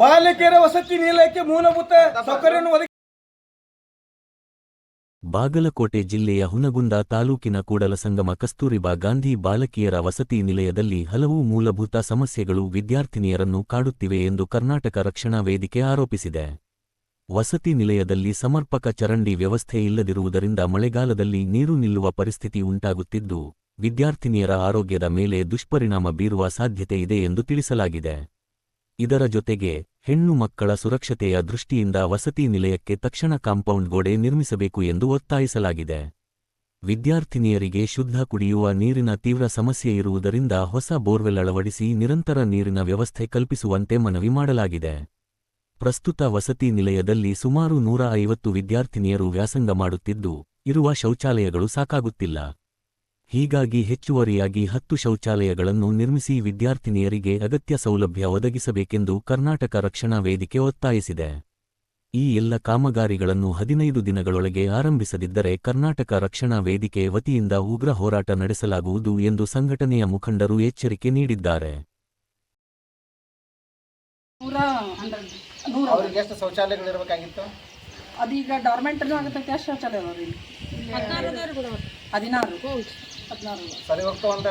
ಬಾಲಕಿಯರ ವಸತಿ ನಿಲಯಕ್ಕೆ ಮೂಲಭೂತ ಸೌಕರ್ಯವನ್ನು ಒದಗಿಸಿ. ಬಾಗಲಕೋಟೆ ಜಿಲ್ಲೆಯ ಹುನಗುಂದ ತಾಲೂಕಿನ ಕೂಡಲಸಂಗಮ ಕಸ್ತೂರಿಬಾ ಗಾಂಧಿ ಬಾಲಕಿಯರ ವಸತಿ ನಿಲಯದಲ್ಲಿ ಹಲವು ಮೂಲಭೂತ ಸಮಸ್ಯೆಗಳು ವಿದ್ಯಾರ್ಥಿನಿಯರನ್ನು ಕಾಡುತ್ತಿವೆ ಎಂದು ಕರ್ನಾಟಕ ರಕ್ಷಣಾ ವೇದಿಕೆ ಆರೋಪಿಸಿದೆ. ವಸತಿ ನಿಲಯದಲ್ಲಿ ಸಮರ್ಪಕ ಚರಂಡಿ ವ್ಯವಸ್ಥೆ ಇಲ್ಲದಿರುವುದರಿಂದ ಮಳೆಗಾಲದಲ್ಲಿ ನೀರು ನಿಲ್ಲುವ ಪರಿಸ್ಥಿತಿ ಉಂಟಾಗುತ್ತಿದ್ದು, ವಿದ್ಯಾರ್ಥಿನಿಯರ ಆರೋಗ್ಯದ ಮೇಲೆ ದುಷ್ಪರಿಣಾಮ ಬೀರುವ ಸಾಧ್ಯತೆ ಇದೆ ಎಂದು ತಿಳಿಸಲಾಗಿದೆ. ಇದರ ಜೊತೆಗೆ ಹೆಣ್ಣು ಮಕ್ಕಳ ಸುರಕ್ಷತೆಯ ದೃಷ್ಟಿಯಿಂದ ವಸತಿ ನಿಲಯಕ್ಕೆ ತಕ್ಷಣ ಕಾಂಪೌಂಡ್ ಗೋಡೆ ನಿರ್ಮಿಸಬೇಕು ಎಂದು ಒತ್ತಾಯಿಸಲಾಗಿದೆ. ವಿದ್ಯಾರ್ಥಿನಿಯರಿಗೆ ಶುದ್ಧ ಕುಡಿಯುವ ನೀರಿನ ತೀವ್ರ ಸಮಸ್ಯೆ ಇರುವುದರಿಂದ ಹೊಸ ಬೋರ್ವೆಲ್ ಅಳವಡಿಸಿ ನಿರಂತರ ನೀರಿನ ವ್ಯವಸ್ಥೆ ಕಲ್ಪಿಸುವಂತೆ ಮನವಿ ಮಾಡಲಾಗಿದೆ. ಪ್ರಸ್ತುತ ವಸತಿ ನಿಲಯದಲ್ಲಿ ಸುಮಾರು 150 ವಿದ್ಯಾರ್ಥಿನಿಯರು ವ್ಯಾಸಂಗ ಮಾಡುತ್ತಿದ್ದು, ಇರುವ ಶೌಚಾಲಯಗಳು ಸಾಕಾಗುತ್ತಿಲ್ಲ. ಹೀಗಾಗಿ ಹೆಚ್ಚುವರಿಯಾಗಿ 10 ಶೌಚಾಲಯಗಳನ್ನು ನಿರ್ಮಿಸಿ ವಿದ್ಯಾರ್ಥಿನಿಯರಿಗೆ ಅಗತ್ಯ ಸೌಲಭ್ಯ ಒದಗಿಸಬೇಕೆಂದು ಕರ್ನಾಟಕ ರಕ್ಷಣಾ ವೇದಿಕೆ ಒತ್ತಾಯಿಸಿದೆ. ಈ ಎಲ್ಲ ಕಾಮಗಾರಿಗಳನ್ನು 15 ದಿನಗಳೊಳಗೆ ಆರಂಭಿಸದಿದ್ದರೆ ಕರ್ನಾಟಕ ರಕ್ಷಣಾ ವೇದಿಕೆ ವತಿಯಿಂದ ಉಗ್ರ ಹೋರಾಟ ನಡೆಸಲಾಗುವುದು ಎಂದು ಸಂಘಟನೆಯ ಮುಖಂಡರು ಎಚ್ಚರಿಕೆ ನೀಡಿದ್ದಾರೆ. ಅದೀಗ ಗವರ್ಮೆಂಟ್ ಆಗುತ್ತೆ. ಎಷ್ಟು ಶೌಚಾಲಯ ಅದಾವ್ರಿ? 16 ಸರಿ ಹೋಗ್ತಾವಂತ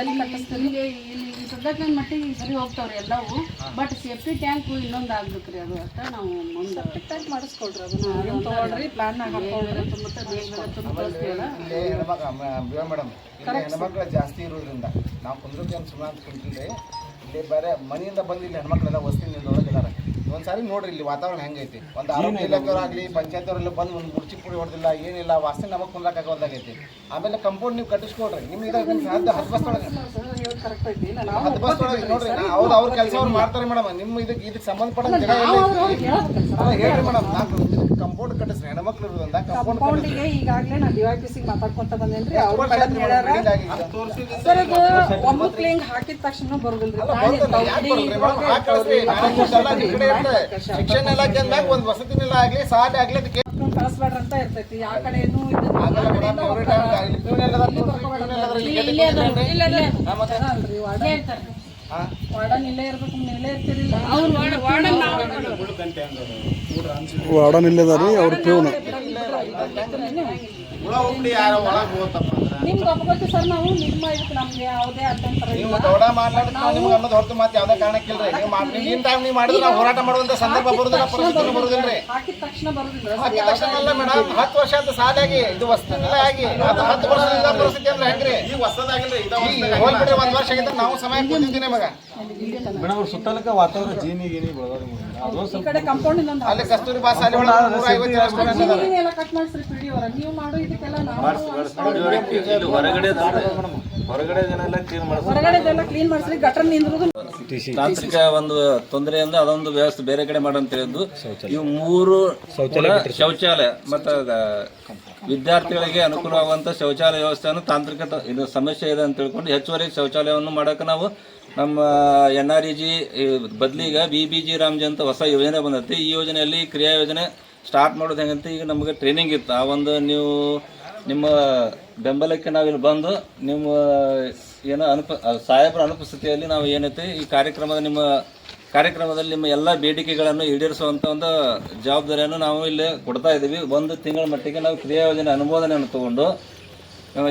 ಎಲ್ಲಿ ಕಟ್ಟಿಸ್ತೀರಿ? ಇಲ್ಲಿ ಸದ್ಯಕ್ಕೆ ನನ್ನ ಮಟ್ಟಿಗೆ ಸರಿ ಹೋಗ್ತಾವ್ರಿ ಎಲ್ಲವೂ. ಬಟ್ ಸೇಫ್ಟಿ ಟ್ಯಾಂಕ್ ಇನ್ನೊಂದು ಆಗ್ಬೇಕ್ರಿ. ಅದು ಅಷ್ಟ ನಾವು ಮುಂದೆ ಸೇಫ್ಟಿ ಟ್ಯಾಂಕ್ ಮಾಡಿಸ್ಕೊಳ್ರಿ. ಅದನ್ನ ತಗೊಳ್ರಿ, ಪ್ಲಾನ್ ಹಾಕೊಳ್ರಿ. ಮತ್ತೆ ಮೇಡಮ್ ಹೆಣ್ಮಕ್ಳು ಜಾಸ್ತಿ ಇರೋದ್ರಿಂದ ನಾವು ಕುಂದ್ರಕ್ಕೆ ಸುಮ್ಮನೆ ಕುಂತಿದ್ದೆ. ಇಲ್ಲಿ ಬೇರೆ ಮನೆಯಿಂದ ಬಂದು ಇಲ್ಲಿ ಹೆಣ್ಮಕ್ಳೆಲ್ಲ ವಸತಿ ನಿಲ್ದೊಳಗಿದ್ದಾರೆ. ಒಂದ್ಸಾರಿ ನೋಡ್ರಿ ಇಲ್ಲಿ ವಾತಾವರಣ ಹೆಂಗೈತಿ. ಒಂದು ಆರೋಗ್ಯ ಇಲಾಖೆಯವರಾಗಲಿ ಪಂಚಾಯತ್ ಅವರೆಲ್ಲ ಬಂದು ಒಂದು ಮುರ್ಚಿ ಪುಡಿ ಹೊಡೆದಿಲ್ಲ, ಏನಿಲ್ಲ. ವಾಸನೆ ನಮಗೆ ಕುಂದ್ರಾಕಾಗಲ್ದಾಗೈತಿ. ಆಮೇಲೆ ಕಂಪೌಂಡ್ ನೀವು ಕಟ್ಟಿಸ್ಕೊಡ್ರಿ. ನಿಮ್ಗೆ 10 ಬಸ್ ಒಳಗೆ ನೋಡ್ರಿ. ಹೌದು, ಅವ್ರ ಕೆಲಸ ಅವ್ರು ಮಾಡ್ತಾರೆ ಮೇಡಮ್. ನಿಮ್ಮ ಇದಕ್ಕೆ ಸಂಬಂಧಪಟ್ಟ ಹೇಳ್ರಿ ಮೇಡಮ್. ಕಂಪೌಂಡ್ ಕಟ್ಟಿಸ್ರಿ. ಹೆಣ್ಮಕ್ಳು ಇರೋದ್ರಿಂದ ಕಂಪೌಂಡ್ ಈಗಾಗಲೇ ನಾನು ಡಿವೈಪಿಸಿ ಮಾತಾಡ್ಕೊಂತ ಬಂದೇನ್ರಿ. ಅವ್ರು ಮೇಡಮ್ ಹೇಳ್ಯಾರ ಸರ್, ಅದು ಒಮ್ಮಕ್ಲಿಂಗ್ ಹಾಕಿದ ತಕ್ಷಣ ಬರೋದಿಲ್ರಿ. ಶಿಕ್ಷಣ ಇಲಾಖೆ ಅಂದಾಗ ಒಂದು ವಸತಿ ನಿಲಯ ಆಗ್ಲಿ, ಶಾಲೆ ಆಗ್ಲಿ, ಅದಕ್ಕೆ ಕಳಿಸ್ಬೇಡ್ರಿ ಅಂತ ಇರ್ತೈತಿ. ಆ ಕಡೆ ಏನು ವಾರ್ಡನ್ ಇಲ್ಲೇ ಇರ್ಬೇಕು. ಇಲ್ಲೇ ಇರ್ತಿರಿಲ್ಲ. ವಾರ್ಡನ್ ಇಲ್ಲದಾರಿ ಅವ್ರ ಪ್ಯೂನ್ ನಿಮ್ಗೆ ಒಪ್ಕೊಳ್ತೀವಿ ಸರ್. ನಾವು ನಿಮ್ಮ ಇದಕ್ಕೆ ನಮ್ಗೆ ಯಾವುದೇ ಅಡ್ಡಂತರ ನೀವು ದೊಡ್ಡ ಮಾತಾಡೋದು ನಿಮ್ಗೆ ಅನ್ನೋದು ಹೊರತು ಮತ್ತೆ ಯಾವುದೇ ಕಾರಣಕ್ಕಿಲ್ರಿ. ನೀವು ಟೈಮ್ ನೀವು ಮಾಡಿದ್ರೆ ನಾವು ಹೋರಾಟ ಮಾಡುವಂತ ಸಂದರ್ಭ ಬರುದಿಲ್ಲ, ಪರಿಸ್ಥಿತಿ ಬರುದಿಲ್ರಿ. ಹಾಕಿದ ತಕ್ಷಣ ಬರುದಿಲ್ಲ. ಹಾಕಿದ ತಕ್ಷಣ ಅಲ್ಲ ಮೇಡಮ್, 10 ವರ್ಷ ಅಂತ ಸಾಲಾಗಿ ಇದು ವಸತಿ ಆಗಿ 10 ವರ್ಷದಿಂದ ಪರಿಸ್ಥಿತಿ ಅಂದ್ರೆ ಹೆಂಗ್ರಿ? ಈಗ ಹೊಸದಾಗಿಲ್ರಿ, ಹೋಗ್ಬಿಟ್ರಿ. 1 ವರ್ಷ ಆಗಿದ್ರೆ ನಾವು ಸಮಯ ಕೊಟ್ಟಿದ್ದೀನಿ ಮಗ ಮೇಡಮ್. ಅವ್ರ ಸುತ್ತಲಕ್ಕ ವಾತಾವರಣ ಜೀನಿ ಈ ಕಡೆ ಕಾಂಪೌಂಡ್ ಇನ್ನೊಂದು ಅಲ್ಲಿ ಕಸ್ತೂರಿಬಾ ಶಾಲೆ ಒಳಗೆ 150 ಎಲ್ಲ ಕಟ್ ಮಾಡಿಸ್ರಿ. ಪಿಡಿ ಅವರ ನೀವು ಮಾಡೋ ಇದಕ್ಕೆಲ್ಲ ಹೊರಗಡೆದೆಲ್ಲ ಕ್ಲೀನ್ ಮಾಡಿಸ್ರಿ. ಗಟರ್ ನಿಂದ್ರದು ತಾಂತ್ರಿಕ ಒಂದು ತೊಂದರೆಯಿಂದ ಅದೊಂದು ವ್ಯವಸ್ಥೆ ಬೇರೆ ಕಡೆ ಮಾಡಂತ ಹೇಳಿದ್ದು. ಇವು 3 ಶೌಚಾಲಯ ಮತ್ತು ವಿದ್ಯಾರ್ಥಿಗಳಿಗೆ ಅನುಕೂಲವಾಗುವಂಥ ಶೌಚಾಲಯ ವ್ಯವಸ್ಥೆಯನ್ನು ತಾಂತ್ರಿಕ ಇದು ಸಮಸ್ಯೆ ಇದೆ ಅಂತ ತಿಳ್ಕೊಂಡು ಹೆಚ್ಚುವರಿ ಶೌಚಾಲಯವನ್ನು ಮಾಡೋಕೆ ನಾವು ನಮ್ಮ NREG ಬದಲಿಗ BBG ರಾಮ್ಜಿ ಅಂತ ಹೊಸ ಯೋಜನೆ ಬಂದೈತಿ. ಈ ಯೋಜನೆಯಲ್ಲಿ ಕ್ರಿಯಾ ಯೋಜನೆ ಸ್ಟಾರ್ಟ್ ಮಾಡೋದು ಹೆಂಗಂತ ಈಗ ನಮಗೆ ಟ್ರೈನಿಂಗ್ ಇತ್ತು. ಆ ಒಂದು ನೀವು ನಿಮ್ಮ ಬೆಂಬಲಕ್ಕೆ ನಾವಿಲ್ಲಿ ಬಂದು ನಿಮ್ಮ ಏನೋ ಸಾಹೇಬರ ಅನುಪಸ್ಥಿತಿಯಲ್ಲಿ ನಾವು ಏನೈತೆ ಈ ಕಾರ್ಯಕ್ರಮದಲ್ಲಿ ನಿಮ್ಮ ಎಲ್ಲ ಬೇಡಿಕೆಗಳನ್ನು ಈಡೇರಿಸುವಂಥ ಒಂದು ಜವಾಬ್ದಾರಿಯನ್ನು ನಾವು ಇಲ್ಲಿ ಕೊಡ್ತಾ ಇದ್ದೀವಿ. 1 ತಿಂಗಳ ಮಟ್ಟಿಗೆ ನಾವು ಕ್ರಿಯಾ ಯೋಜನೆ ಅನುಮೋದನೆಯನ್ನು ತಗೊಂಡು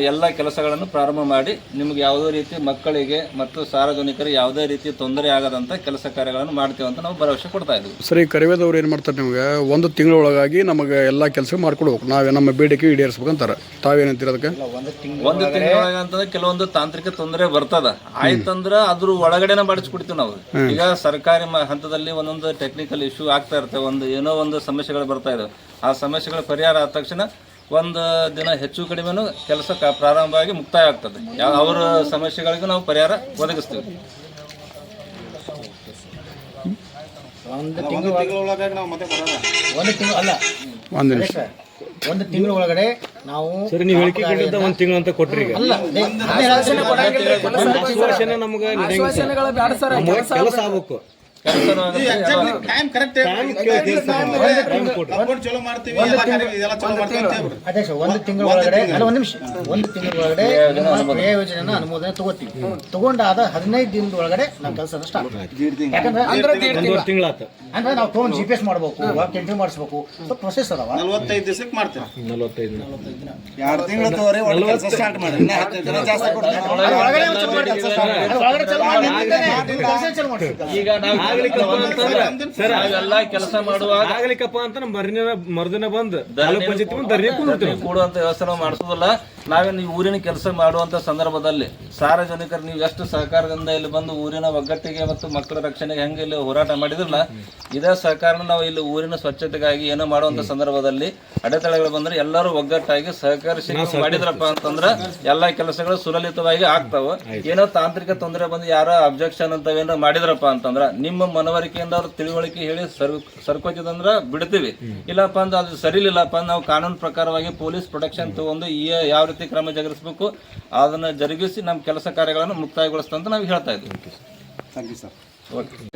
ಎಲ್ಲ ಕೆಲಸಗಳನ್ನು ಪ್ರಾರಂಭ ಮಾಡಿ ನಿಮಗೆ ಯಾವುದೇ ರೀತಿ ಮಕ್ಕಳಿಗೆ ಮತ್ತು ಸಾರ್ವಜನಿಕರಿಗೆ ಯಾವುದೇ ರೀತಿ ತೊಂದರೆ ಆಗದಂಥ ಕೆಲಸ ಕಾರ್ಯಗಳನ್ನು ಮಾಡ್ತೀವಿ ಅಂತ ನಾವು ಭರವಸೆ ಕೊಡ್ತಾ ಇದ್ದೀವಿ. ಸರಿ, ಕರಿವೇದವ್ರು ಏನು ಮಾಡ್ತಾರೆ, ನಿಮ್ಗೆ 1 ತಿಂಗಳೊಳಗಾಗಿ ನಮಗೆ ಎಲ್ಲ ಕೆಲಸ ಮಾಡ್ಕೊಡ್ಬೇಕು, ನಾವೇ ನಮ್ಮ ಬೇಡಿಕೆ ಈಡೇರಿಸ್ಬೇಕಂತಾರೆ. ತಾವೇನಂತೀರ ಅದಕ್ಕೆ? 1 ತಿಂಗಳೊಳಗೆ ಅಂತಂದ್ರೆ ಕೆಲವೊಂದು ತಾಂತ್ರಿಕ ತೊಂದರೆ ಬರ್ತದ. ಆಯ್ತಂದ್ರೆ ಅದ್ರ ಒಳಗಡೆನ ಮಾಡಿಸ್ಕೊಡ್ತೀವಿ ನಾವು. ಈಗ ಸರ್ಕಾರಿ ಹಂತದಲ್ಲಿ ಒಂದೊಂದು ಟೆಕ್ನಿಕಲ್ ಇಶ್ಯೂ ಆಗ್ತಾ ಇರ್ತವೆ. ಏನೋ ಒಂದು ಸಮಸ್ಯೆಗಳು ಬರ್ತಾ ಇದಾವೆ. ಆ ಸಮಸ್ಯೆಗಳ ಪರಿಹಾರ ಆದ ತಕ್ಷಣ 1 ದಿನ ಹೆಚ್ಚು ಕಡಿಮೆನೂ ಕೆಲಸ ಪ್ರಾರಂಭವಾಗಿ ಮುಕ್ತಾಯ ಆಗ್ತದೆ. ಅವರ ಸಮಸ್ಯೆಗಳಿಗೂ ನಾವು ಪರಿಹಾರ ಒದಗಿಸ್ತೀವಿ. 1 ತಿಂಗಳೊಳಗೆ ನಾವು ಮತ್ತೆ ಬರೋಣ. 1 ತಿಂಗಳು ಅಲ್ಲ, 1 ನಿಮಿಷ. 1 ತಿಂಗಳ ಒಳಗಡೆ ನಾವು ಸರಿ, ನೀವು ಹೇಳಿಕೆ ಕೇಳಿದ್ದ 1 ತಿಂಗಳು ಅಂತ ಕೊಟ್ರಿ. ಈಗ ಅಲ್ಲ, ನಮಗೆ ಕೆಲಸ ಆಗ್ಬೇಕು. ಕೆಲಸನೂ ಆಗುತ್ತೆ, ಎಲ್ಲವೂ ಆಗುತ್ತೆ. ಟೈಮ್ ಕರೆಕ್ಟ್ ಚಲೋ ಮಾಡ್ತೀವಿ ಇದೆಲ್ಲ ಚಲೋ ಮಾಡ್ತೀವಿ ಅಂತ ಹೇಳ್ಬಿಡು. ಅಧ್ಯಕ್ಷ ಒಂದು ತಿಂಗಳ ಒಳಗಡೆ ಅಲ್ಲ ಒಂದು ನಿಮಿಷ ಒಂದು ತಿಂಗಳ ಒಳಗಡೆ ಕ್ರಿಯಾ ಯೋಜನೆನ ಅನುಮೋದನೆ ತಗೋತೀವಿ. ತಗೊಂಡಾದ 15 ದಿನದ ಒಳಗಡೆ ನಾವು ಕೆಲಸ ಸ್ಟಾರ್ಟ್. ಯಾಕಂದ್ರೆ ಅಂದ್ರೆ ನಾವು ತೊಗೊಂಡು GPS ಮಾಡ್ಬೇಕು, ವರ್ಕ್ ಎಂಟ್ರಿ ಮಾಡಿಸ್ಬೇಕು, ಸ್ವಲ್ಪ ಪ್ರೊಸೆಸ್ ಅದಾವ. 45 ದಿವಸಕ್ಕೆ ಮಾಡ್ತೀವಿ. 45 ದಿನ 2 ತಿಂಗಳು ತೋರಿ ಒಳ್ಳೆ ಕೆಲಸ ಸ್ಟಾರ್ಟ್ ಮಾಡಿ. ಇನ್ನ 10 ದಿನ ಜಾಸ್ತಿ ಕೊಡ್ತೀವಿ. ಒಳಗಡೆ ಒಂದು ಚಲೋ ಕೆಲಸ start. ಒಳಗಡೆ ಚಲೋ ಮಾಡಿ ಕೆಲಸ ಚಲೋ ಮಾಡ್ತೀವಿ. ಈಗ ನಾವೆಲ್ಲ ಕೆಲಸ ಮಾಡುವಾಗ ಆಗ್ಲಿಕ್ಕಪ್ಪ ಅಂತ ಮರುದಿನ ಬಂದು ಕೂಡುವಂತ ವ್ಯವಸ್ಥೆ ನಾವು ಮಾಡಿಸೋದಿಲ್ಲ. ನಾವೇನು ಈ ಊರಿನ ಕೆಲಸ ಮಾಡುವಂತ ಸಂದರ್ಭದಲ್ಲಿ ಸಾರ್ವಜನಿಕರು ನೀವು ಎಷ್ಟು ಸಹಕಾರದಿಂದ ಇಲ್ಲಿ ಬಂದು ಊರಿನ ಒಗ್ಗಟ್ಟಿಗೆ ಮತ್ತು ಮಕ್ಕಳ ರಕ್ಷಣೆಗೆ ಹೆಂಗೆ ಇಲ್ಲಿ ಹೋರಾಟ ಮಾಡಿದ್ರಲ್ಲ, ಇದೇ ಸಹಕಾರನ ನಾವು ಇಲ್ಲಿ ಊರಿನ ಸ್ವಚ್ಛತೆಗಾಗಿ ಏನೋ ಮಾಡುವಂತ ಸಂದರ್ಭದಲ್ಲಿ ಅಡೆತಡೆಗಳು ಬಂದ್ರೆ ಎಲ್ಲರೂ ಒಗ್ಗಟ್ಟಾಗಿ ಸಹಕರಿಸಿ ಮಾಡಿದ್ರಪ್ಪ ಅಂತಂದ್ರೆ ಎಲ್ಲಾ ಕೆಲಸಗಳು ಸುಲಲಿತವಾಗಿ ಆಗ್ತಾವ. ಏನೋ ತಾಂತ್ರಿಕ ತೊಂದರೆ ಬಂದು ಯಾರೋ ಅಬ್ಜೆಕ್ಷನ್ ಅಂತವೇನೋ ಮಾಡಿದ್ರಪ್ಪ ಅಂತಂದ್ರ ನಿಮ್ಮ ಮನವರಿಕೆಯಿಂದ ಅವ್ರ ತಿಳುವಳಿಕೆ ಹೇಳಿ ಸರ್ಕೋತಿದಂದ್ರ ಬಿಡ್ತೀವಿ. ಇಲ್ಲಪ್ಪ ಅಂದ್ರೆ ಅದು ಸರಿ ಇಲ್ಲಪ್ಪ ನಾವು ಕಾನೂನು ಪ್ರಕಾರವಾಗಿ ಪೊಲೀಸ್ ಪ್ರೊಟೆಕ್ಷನ್ ತಗೊಂಡು ಯಾವ ರೀತಿ ಕ್ರಮ ಜರುಗಿಸಬೇಕು ಅದನ್ನ ಜರುಗಿಸಿ ನಮ್ಮ ಕೆಲಸ ಕಾರ್ಯಗಳನ್ನು ಮುಕ್ತಾಯಗೊಳಿಸ್ತಾ ಅಂತ ನಾವು ಹೇಳ್ತಾ ಇದ್ದೀವಿ. Thank you sir.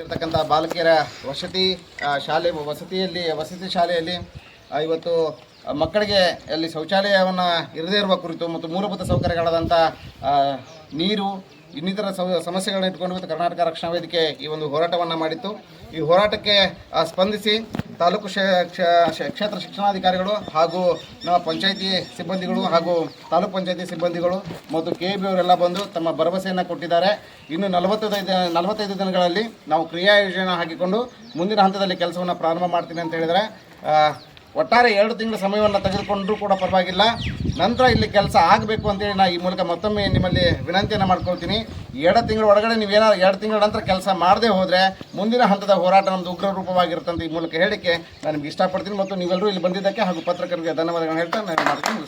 ಇರ್ತಕ್ಕಂಥ ಬಾಲಕಿಯರ ವಸತಿ ಶಾಲೆಯಲ್ಲಿ ಇವತ್ತು ಮಕ್ಕಳಿಗೆ ಅಲ್ಲಿ ಶೌಚಾಲಯವನ್ನು ಇರದೇ ಇರುವ ಕುರಿತು ಮತ್ತು ಮೂಲಭೂತ ಸೌಕರ್ಯಗಳಾದಂಥ ನೀರು ಇನ್ನಿತರ ಸಮಸ್ಯೆಗಳನ್ನ ಇಟ್ಕೊಂಡು ಇವತ್ತು ಕರ್ನಾಟಕ ರಕ್ಷಣಾ ವೇದಿಕೆ ಈ ಒಂದು ಹೋರಾಟವನ್ನು ಮಾಡಿತ್ತು. ಈ ಹೋರಾಟಕ್ಕೆ ಸ್ಪಂದಿಸಿ ತಾಲೂಕು ಕ್ಷೇತ್ರ ಶಿಕ್ಷಣಾಧಿಕಾರಿಗಳು ಹಾಗೂ ನಮ್ಮ ಪಂಚಾಯಿತಿ ಸಿಬ್ಬಂದಿಗಳು ಹಾಗೂ ತಾಲೂಕು ಪಂಚಾಯಿತಿ ಸಿಬ್ಬಂದಿಗಳು ಮತ್ತು KAB ಅವರೆಲ್ಲ ಬಂದು ತಮ್ಮ ಭರವಸೆಯನ್ನು ಕೊಟ್ಟಿದ್ದಾರೆ. ಇನ್ನು 45 ದಿನಗಳಲ್ಲಿ ನಾವು ಕ್ರಿಯಾ ಯೋಜನೆ ಹಾಕಿಕೊಂಡು ಮುಂದಿನ ಹಂತದಲ್ಲಿ ಕೆಲಸವನ್ನು ಪ್ರಾರಂಭ ಮಾಡ್ತೀನಿ ಅಂತ ಹೇಳಿದರೆ ಒಟ್ಟಾರೆ 2 ತಿಂಗಳ ಸಮಯವನ್ನು ತೆಗೆದುಕೊಂಡ್ರೂ ಕೂಡ ಪರವಾಗಿಲ್ಲ. ನಂತರ ಇಲ್ಲಿ ಕೆಲಸ ಆಗಬೇಕು ಅಂತೇಳಿ ನಾನು ಈ ಮೂಲಕ ಮತ್ತೊಮ್ಮೆ ನಿಮ್ಮಲ್ಲಿ ವಿನಂತಿಯನ್ನು ಮಾಡ್ಕೊಳ್ತೀನಿ. 2 ತಿಂಗಳ ಒಳಗಡೆ ನೀವೇನಾದ್ರು 2 ತಿಂಗಳ ನಂತರ ಕೆಲಸ ಮಾಡದೆ ಹೋದರೆ ಮುಂದಿನ ಹಂತದ ಹೋರಾಟ ನಮ್ಮದು ಉಗ್ರ ರೂಪವಾಗಿರುತ್ತಂತ ಈ ಮೂಲಕ ಹೇಳಿಕೆ ನಾನು ನಿಮ್ಗೆ ಇಷ್ಟಪಡ್ತೀನಿ. ಮತ್ತು ನೀವೆಲ್ಲರೂ ಇಲ್ಲಿ ಬಂದಿದ್ದಕ್ಕೆ ಹಾಗೂ ಪತ್ರಕರ್ತರಿಗೆ ಧನ್ಯವಾದಗಳನ್ನು ಹೇಳ್ತಾ ನಾನು ಮಾಡ್ತೀನಿ.